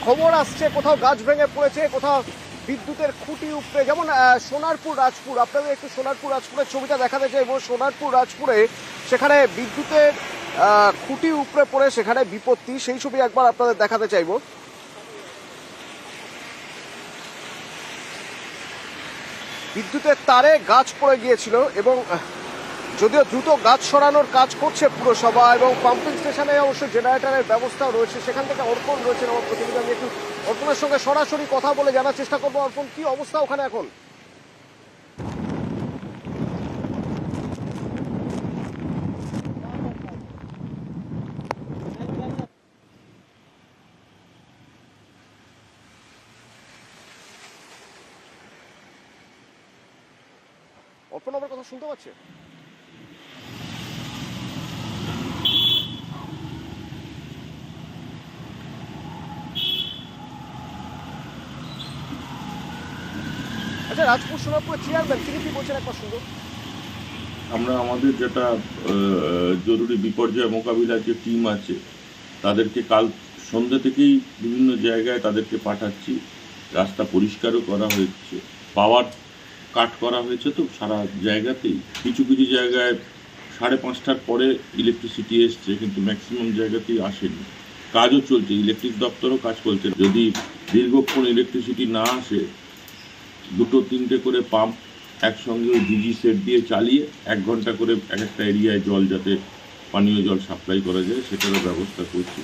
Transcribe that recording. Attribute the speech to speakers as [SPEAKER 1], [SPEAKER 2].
[SPEAKER 1] খবর আসছে কোথাও গাছ ভেঙে পড়েছে, কোথাও বিদ্যুতের খুঁটি উপড়ে, যেমন সোনারপুর রাজপুর, আপনাদের একটু সোনারপুর রাজপুরের ছবিটা দেখাতে চাইবো। সোনারপুর রাজপুরে সেখানে বিদ্যুতের খুঁটি উপড়ে পড়ে সেখানে বিপত্তি, সেই ছবি একবার আপনাদের দেখাতে চাইবো। বিদ্যুতের তারে গাছ পড়ে গিয়েছিল এবং যদিও দ্রুত গাছ সরানোর কাজ করছে পুরসভা এবং পাম্পিং স্টেশনে অবশ্য জেনারেটরের ব্যবস্থাও রয়েছে। সেখান থেকে অর্পণ রয়েছেন আমার প্রতিনিধি, আমি একটু অর্পণের সঙ্গে সরাসরি কথা বলে জানার চেষ্টা করবো। অর্পণ, কি অবস্থা ওখানে এখন? অর্পণ আমার কথা শুনতে পাচ্ছে? আচ্ছা, রাজপুর সোনারপুরের চেয়ারম্যান তিনি কি বলছেন একবার শুনবো।
[SPEAKER 2] আমরা আমাদের যেটা জরুরি বিপর্যয় মোকাবিলার যে টিম আছে তাদেরকে কাল সন্ধ্যা থেকেই বিভিন্ন জায়গায় তাদেরকে পাঠাচ্ছি। রাস্তা পরিষ্কারও করা হয়েছে, পাওয়ার কাট করা হয়েছে, তো সারা জায়গাতেই কিছু কিছু জায়গায় 5:30টার পরে ইলেকট্রিসিটি এসছে, কিন্তু ম্যাক্সিমাম জায়গাতেই আসেনি। কাজও চলছে, ইলেকট্রিক দপ্তরও কাজ করছে। যদি দীর্ঘক্ষণ ইলেকট্রিসিটি না আসে, 2-3টে করে পাম্প একসঙ্গে ওই ডিজি সেট দিয়ে চালিয়ে 1 ঘন্টা করে এক একটা এরিয়ায় জল, যাতে পানীয় জল সাপ্লাই করা যায়, সেটারও ব্যবস্থা করছি।